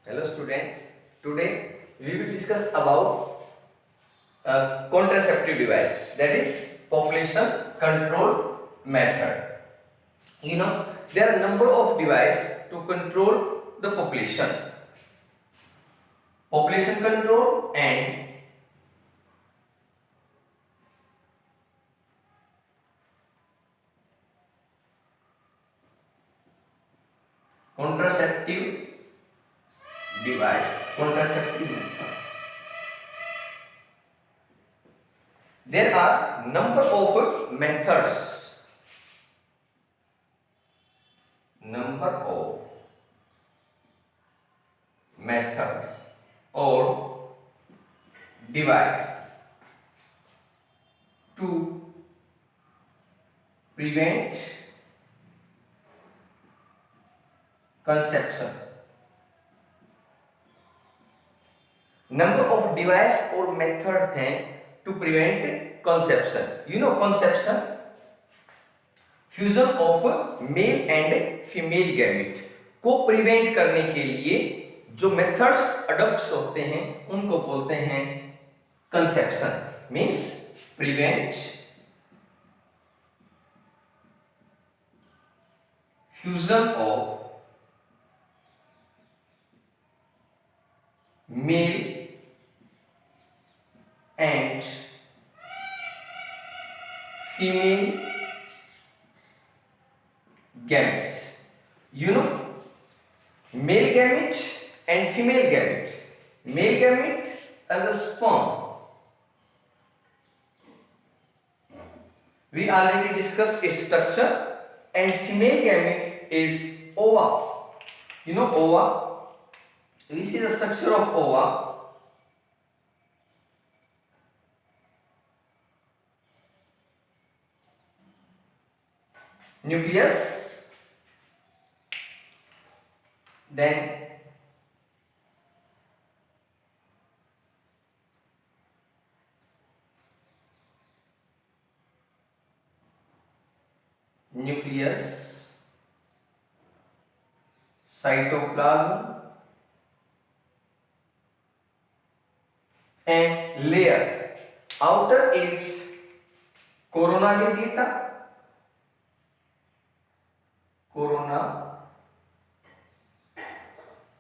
Hello student. Today we will discuss about contraceptive device, that is population control method. There are number of device to control the population. Population control and contraceptive device, contraceptive method. There are number of methods, or device to prevent conception. Number of device और method हैं to prevent conception. Conception, fusion of male and female gamete को prevent करने के लिए जो methods adopt होते हैं उनको बोलते हैं conception. Means prevent fusion of mail and female gametes. Male gamete and female gamete. Male gamete as a sperm. We already discussed its structure. And female gamete is ova. Ova. We see the structure of ova. Nucleus, then nucleus, cytoplasm, and layer. Outer is coronary data,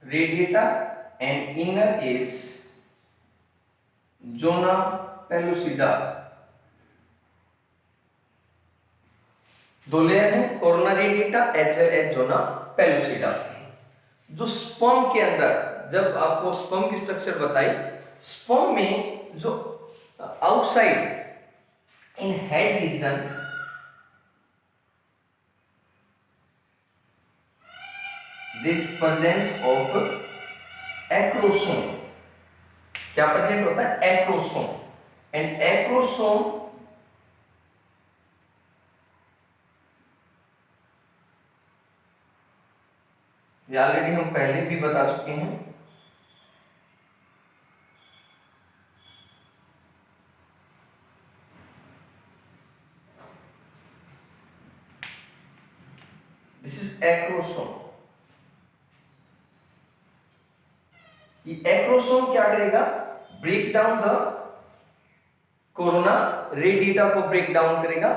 radiata, and inner is zona pellucida. दो layer है, corona radiata as well as zona pellucida. जो sperm के अंदर, जब आपको sperm की structure बताई, sperm में जो outside in head region this presence of acrosome. क्या प्रेजेंट होता है? एक्रोसोम. एंड एक्रोसोम ये ऑलरेडी हम पहले भी बता चुके हैं. This is acrosome. ये एक्रोसोम क्या करेगा? Break down the corona radiata को ब्रेक डाउन करेगा.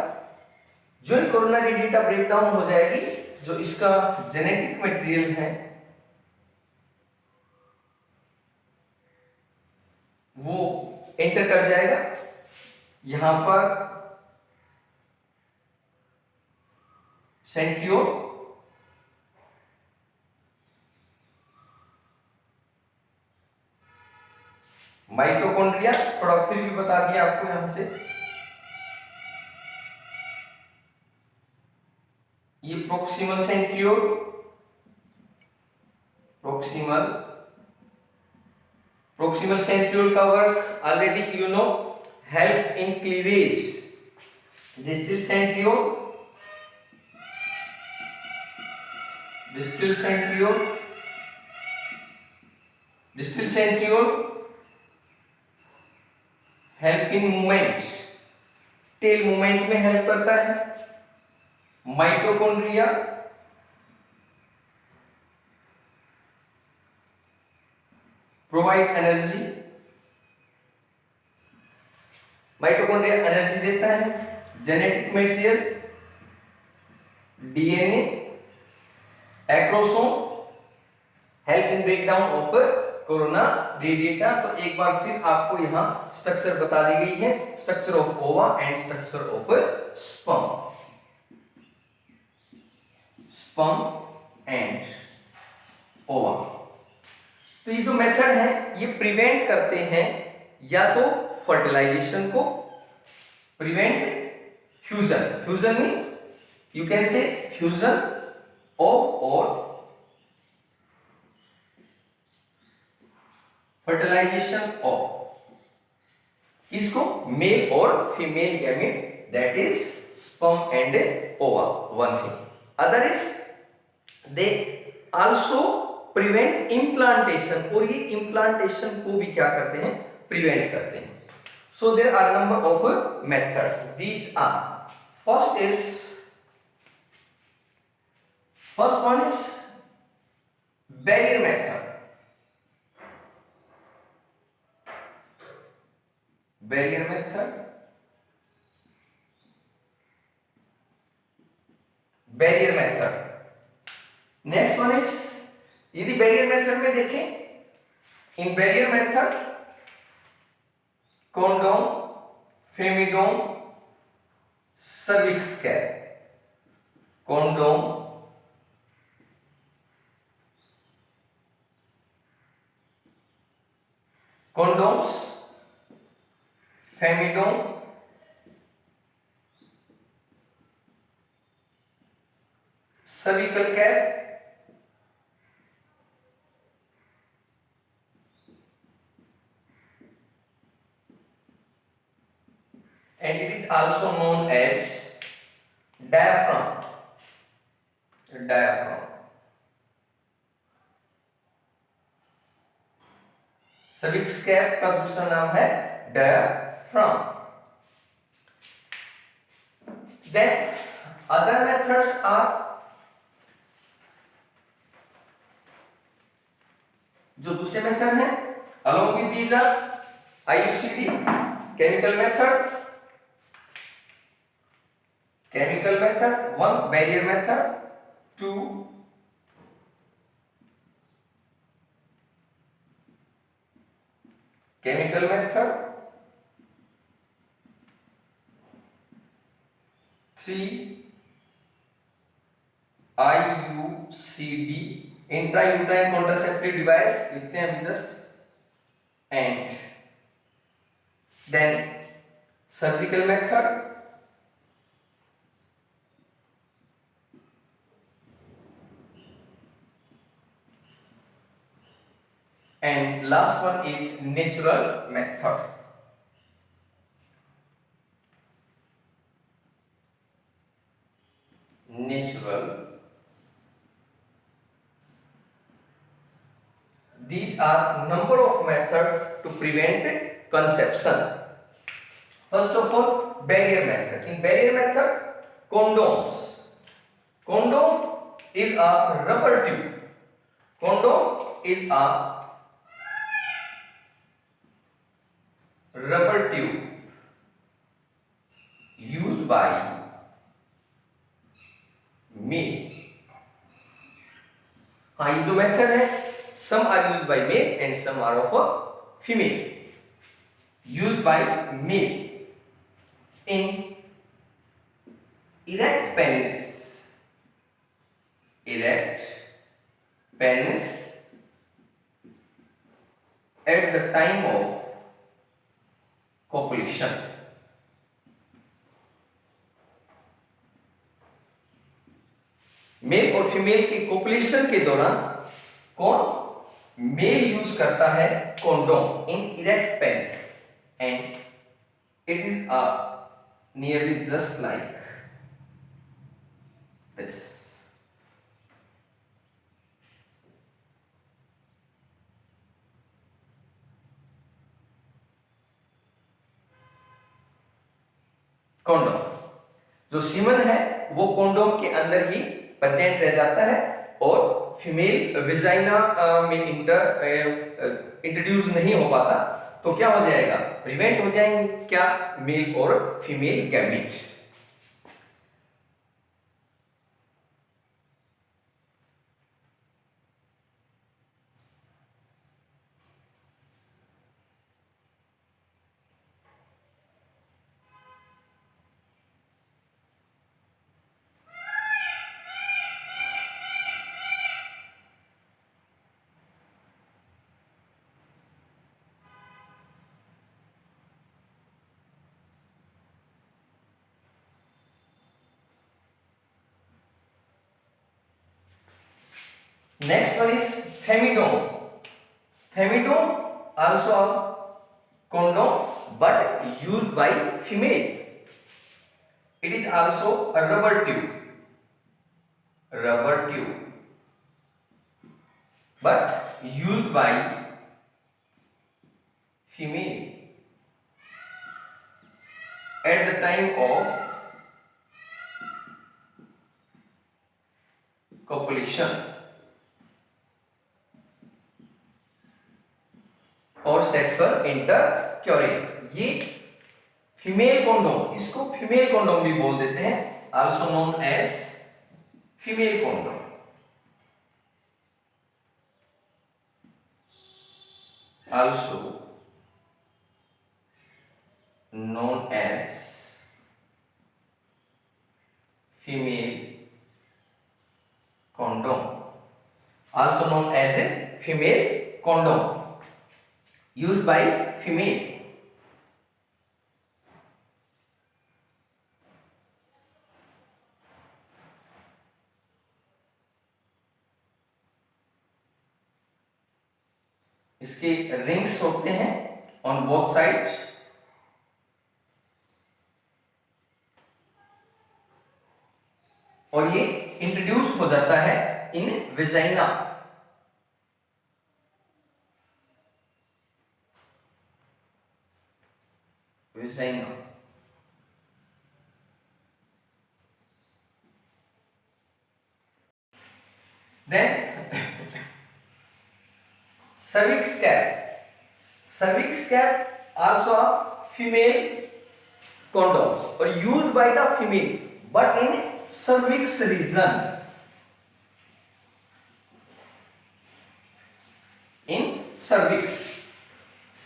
जो ये कोरोना रेडिएटा ब्रेक डाउन हो जाएगी, जो इसका जेनेटिक मटेरियल है वो एंटर कर जाएगा. यहां पर सेंट्रियोल, माइटोकॉन्ड्रिया, थोड़ा फिर भी बता दिया आपको यहां से. ये प्रोक्सिमल सेंट्रियोल, प्रोक्सिमल सेंट्रियोल का work already help in cleavage. Distal centriole, help in movement, tail movement में हेल्प करता है. Mitochondria provide energy, mitochondria energy देता है, genetic material, DNA, acrosome, help in breakdown of corona radiata. तो एक बार फिर आपको यहां स्ट्रक्चर बता दी गई है, स्ट्रक्चर ऑफ ओवा and structure of sperm, sperm and ओवा। तो ये जो मेथड है ये प्रिवेंट करते हैं या तो फर्टिलाइजेशन को, prevent fusion, fusion mean you can say fusion of और फर्टिलाइजेशन ऑफ किसको, मेल और female gamete, that is sperm and ova, one thing. Other is they also prevent implantation, और ये इम्प्लांटेशन को भी क्या करते हैं, प्रिवेंट करते हैं। So there are number of methods, these are, first one is barrier method, barrier method, barrier method। Next one is, यदि बैरियर मेथड में देखें, in barrier method condom, Femidom, cervix cap, condom, condoms, Femidom, cervical cap, and it is also known as diaphragm, diaphragm, cervix cap का दूसरा नाम है diaphragm। Then other methods are, जो दूसरे method हैं along with these are IUCD, chemical method, chemical method, one barrier method, two chemical method, three IUCD, intrauterine contraceptive device लिखते हैं अभी just, and then surgical method, and last one is natural method। Natural, these are number of methods to prevent conception। First of all, barrier method, in barrier method condoms, condom is a rubber tube, condom is a rubber tube used by male। हाँ, ये जो method है, some are used by male and some are of a female, used by male in erect penis, erect penis at the time of copulation। Male और female के copulation के दौरान कौन, male use करता है condom in erect penis, and it is a nearly just like this. Condom, जो semen है वो कॉन्डोम के अंदर ही प्रेजेंट रह जाता है और फीमेल विजाइना में इंट्रोड्यूस नहीं हो पाता, तो क्या हो जाएगा, प्रिवेंट हो जाएंगे क्या, मेल और female gamete. Next one is femidome. Femidome also a condom but used by female. It is also a rubber tube, but used by female at the time of copulation और sexual intercourse. ये female condom, इसको female condom भी बोल देते हैं, also known as female condom. Also known as female condom, also known as a female condom used by female. इसके rings होते हैं ऑन बोथ साइड्स, और ये इंट्रोड्यूस हो जाता है इन vagina. Then cervix cap. Cervix cap also a female condoms or used by the female, but in cervix region. In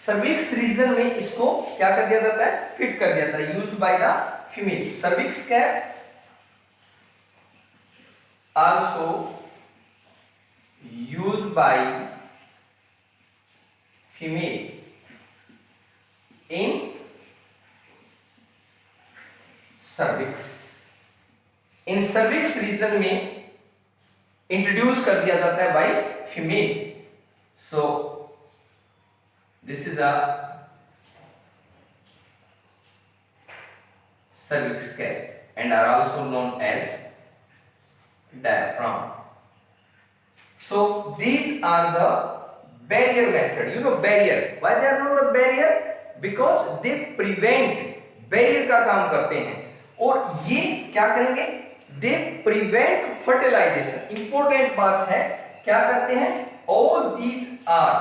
cervix region में इसको क्या कर दिया जाता है, फिट कर दिया जाता है, used by the female. cervix cap also used by female in cervix. In cervix region में इंट्रोड्यूस कर दिया जाता है by female. So this is a cervix cap and are also known as diaphragm. So these are the barrier method. You know barrier. Why they are known the barrier? Because they prevent, barrier का काम करते हैं. और ये क्या करेंगे? They prevent fertilization. Important बात है, क्या करते हैं? All these are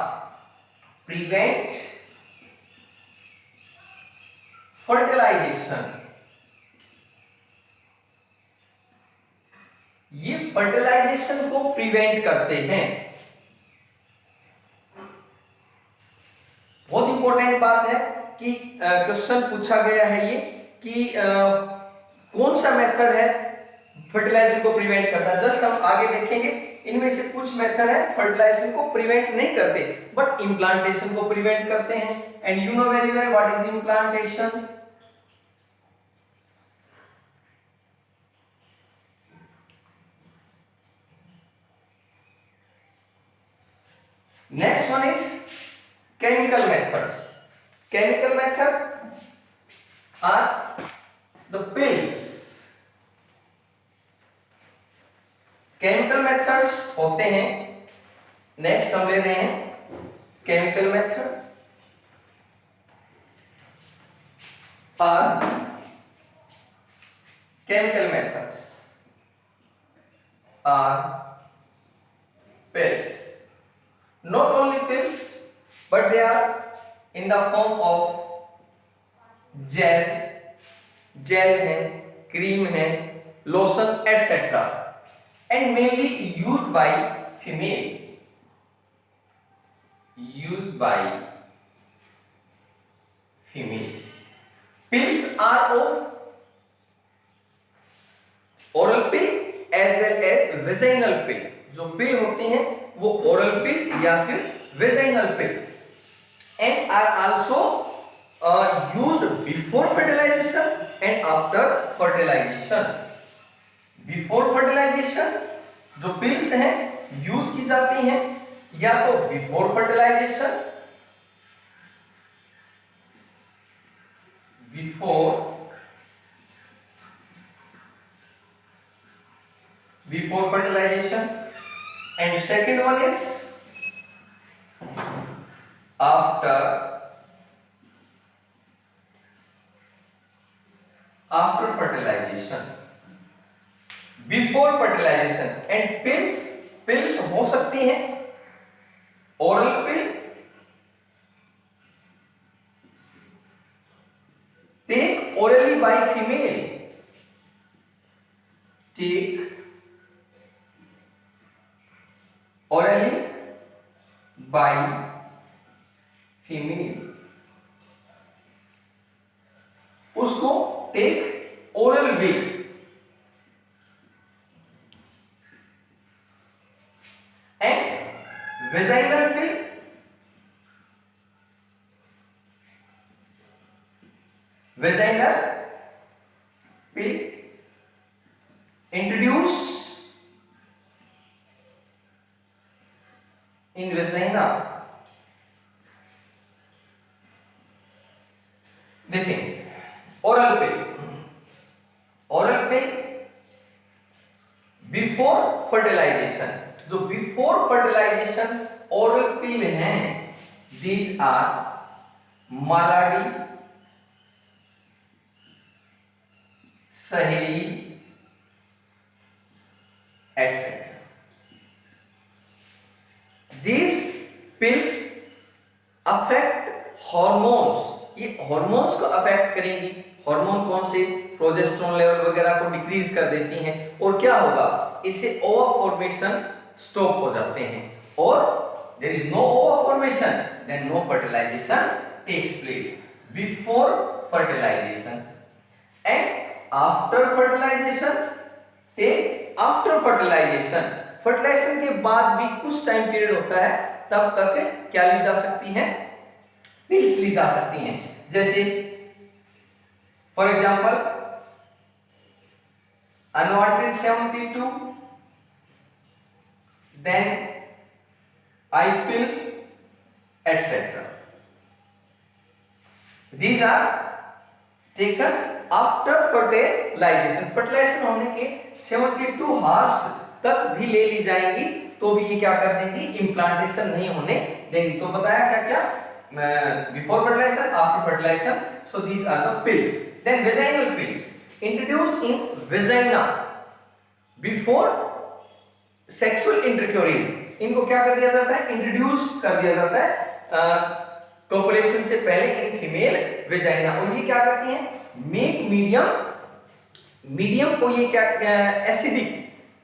prevent fertilization. ये फर्टिलाइजेशन को प्रिवेंट करते हैं. बहुत इंपॉर्टेंट बात है कि क्वेश्चन पूछा गया है ये कि कौन सा मेथड है फर्टिलाइजेशन को प्रिवेंट करता है. जस्ट हम आगे देखेंगे, इनमें से कुछ मेथड है फर्टिलाइजेशन को प्रिवेंट नहीं करते बट इम्प्लांटेशन को प्रिवेंट करते हैं. And you know very well what is implantation. Next one is chemical methods. Chemical method are the pills. Chemical methods होते हैं. Next हम ले रहे हैं chemical method are chemical methods are pills. Not only pills, but they are in the form of gel है, cream है, lotion etc. and mainly used by female. Pills are of oral pill as well as vaginal pill. जो पिल होती हैं वो oral pill या फिर vaginal pill and are also used before fertilization and after fertilization. Before fertilization जो pills हैं use की जाती हैं या तो before fertilization, before fertilization, and second one is after fertilization. Before fertilization and pills हो सकती हैं oral pill, take orally by female, take orally by female, उसको take oral way, and vaginal pill introduce in vagina. देखें oral pill before fertilisation, जो before fertilisation oral pill हैं, these are मालाडी, सहेली etc. These pills affect hormones. ये hormones को affect करेंगी. Hormone कौन से? प्रोजेस्टेरोन लेवल वगैरह को डिक्रीज कर देती हैं और क्या होगा? इससे ओवा फॉर्मेशन स्टॉप हो जाते हैं और there is no ova formation, then no fertilization takes place. Before fertilization and after fertilization, take after fertilization. Fertilization के बाद भी कुछ टाइम पीरियड होता है, तब तक क्या ली जा सकती हैं? पिल्स ली जा सकती हैं. जैसे for example unwanted 72, then I pill etcetera. These are taken after fertilization. Fertilization होने के 72 आवर्स तक भी ले ली जाएंगी, तो भी ये क्या कर देंगी? इम्प्लांटेशन नहीं होने देंगी. तो बताया क्या क्या? Before fertilization, after fertilization. So these are the pills. Then vaginal pills introduced in vagina before sexual intercourse. इनको क्या कर दिया जाता है? इंट्रोड्यूस कर दिया जाता है कोपुलेशन से पहले इन फीमेल वेजाइना. और ये क्या करती हैं? मेक मीडियम को ये क्या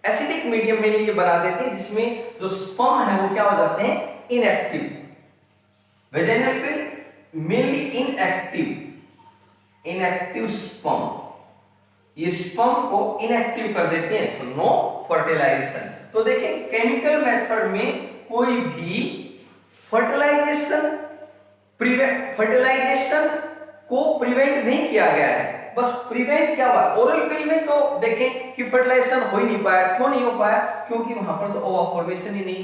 एसिडिक मीडियम में ये बना देते हैं, जिसमें जो स्पर्म है वो क्या हो जाते हैं? Inactive. Vaginal pill mainly inactive sperm, ये स्पर्म को इनएक्टिव कर देते हैं. So no fertilization. तो देखें केमिकल मेथड में कोई भी फर्टिलाइजेशन को प्रिवेंट नहीं किया गया है, बस प्रिवेंट क्या हुआ? ओरल पिल में तो देखें कि फर्टिलाइजेशन हो ही नहीं पाया. क्यों नहीं हो पाया? क्योंकि वहां पर तो ओवा फॉर्मेशन ही नहीं.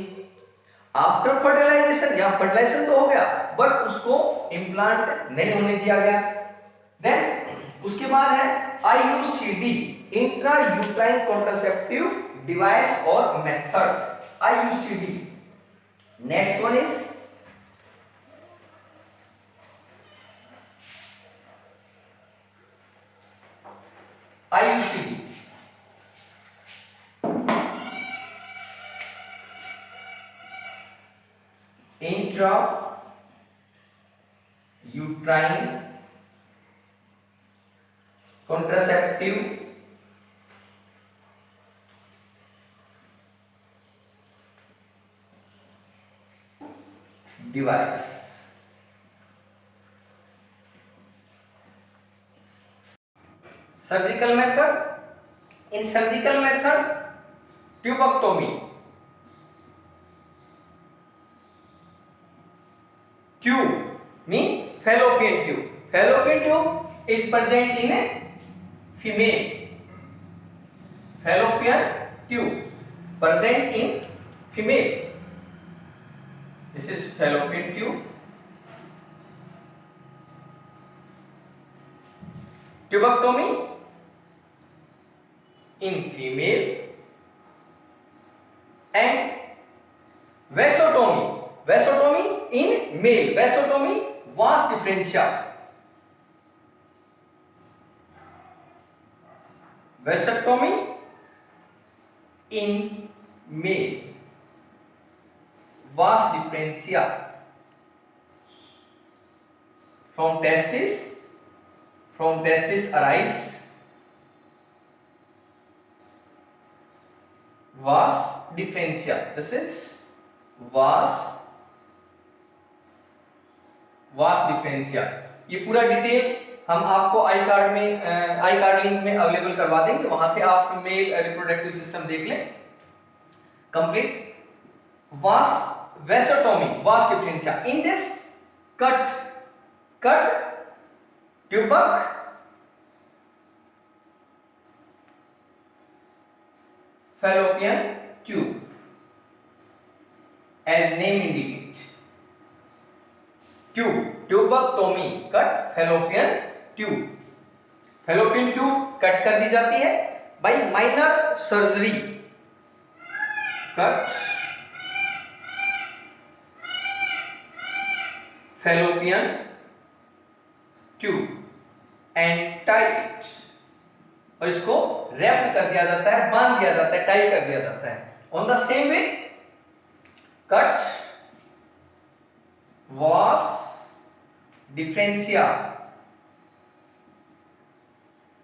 आफ्टर फर्टिलाइजेशन या फर्टिलाइजेशन तो हो गया, बट उसको इम्प्लांट नहीं होने दिया गया. देन उसके बाद है IUCD, इंट्रायूट्राइन कॉन्ट्रासेप्टिव डिवाइस और method. IUCD. Next one is IUCD. Intra uterine contraceptive device. Surgical method, in surgical method tubectomy, tube mean fallopian tube. Fallopian tube is present in a female. Fallopian tube present in female. This is fallopian tube. Tubectomy in female and vasotomy. Vasotomy in male. Vasotomy vas differentia. Vasectomy in male. Vas differentia from testis. From testis arise vas differentia. This is vas differentia. ये पूरा detail हम आपको I card link में available करवा देंगे, वहां से आप मेल रिप्रोडक्टिव सिस्टम देख लें कंप्लीट। वेसोटोमी, वास डिफरेंशिया। इन दिस कट ट्यूबक fallopian tube as name indicate. Tubectomy, cut fallopian tube. fallopian tube cut कर दी जाती है by minor surgery. Cut fallopian tube and tie it. और इसको रैप्ड कर दिया जाता है, बांध दिया जाता है, टाई कर दिया जाता है। On the same way cut वास डिफरेंशिया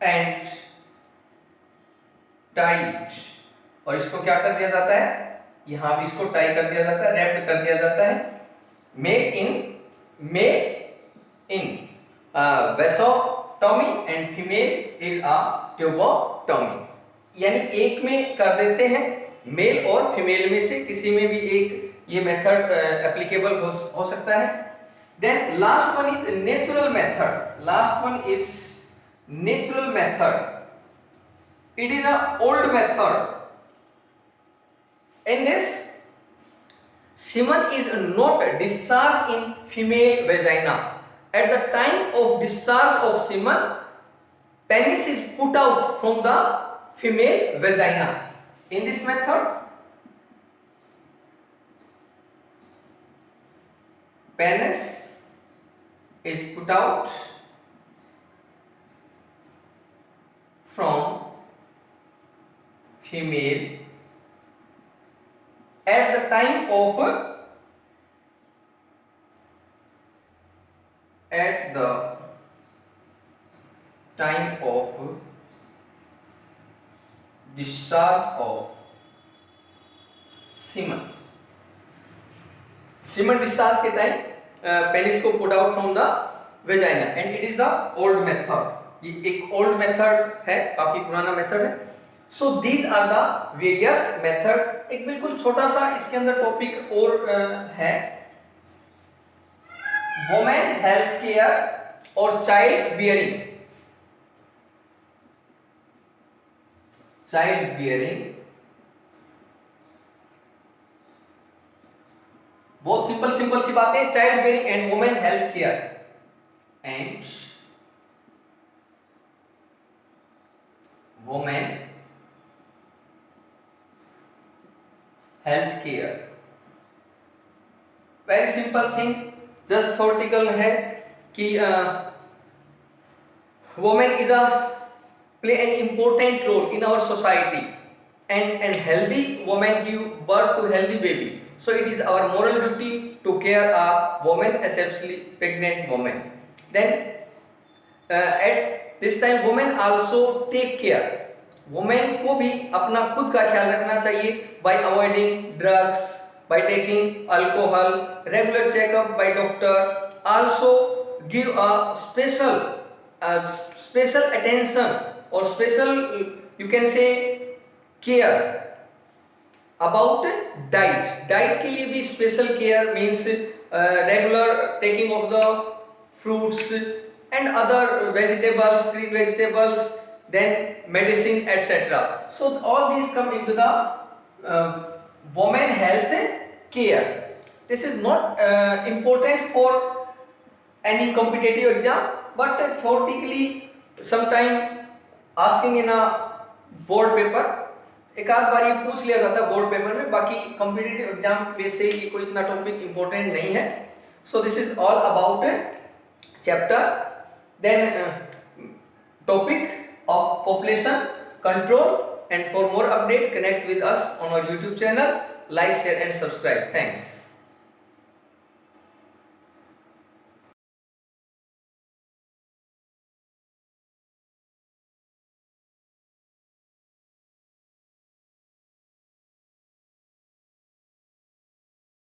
एंड टाइट, और इसको क्या कर दिया जाता है, यहां भी इसको टाई कर दिया जाता है, रैप्ड कर दिया जाता है। Male in vasectomy and female is a tubectomy. यानी एक में कर देते हैं, मेल और फीमेल में से किसी में भी एक ये मेथड एप्लीकेबल हो सकता है। Then last one is natural method. Last one is natural method. It is a old method. In this semen is not discharged in female vagina. At the time of discharge of semen, penis is put out from the female vagina. In this method, penis is put out from female at the time of discharge of semen. Semen discharge के time penis को put out from the vagina and it is the old method. ये एक old method है, काफी पुराना method है। So these are the various method. एक बिल्कुल छोटा सा इसके अंदर टॉपिक और है, वुमेन हेल्थ केयर और चाइल्ड बियरिंग। चाइल्ड बियरिंग बहुत सिंपल सी बातें। Child bearing and women health care and women health care. Very simple thing, just theoretical है कि women is a play an important role in our society and healthy women give birth to healthy baby. So it is our moral duty to care a woman, especially pregnant woman. Then at this time women also take care. Women को भी अपना खुद का ख्याल रखना चाहिए by avoiding drugs, by taking alcohol, regular checkup by doctor. Also give a special attention or special, you can say, care about diet. Diet के लिए भी special care means regular taking of the fruits and other vegetables, green vegetables, then medicine, etc. So all these come into the women health care. This is not important for any competitive exam, but theoretically sometime asking in a board paper, एक आध बार ये पूछ लिया जाता है board paper में, बाकी competitive exam base से ये कोई इतना टॉपिक इंपॉर्टेंट नहीं है. So this is all about chapter. Then topic of population control, and for more update connect with us on our YouTube channel. Like, share and subscribe. Thanks.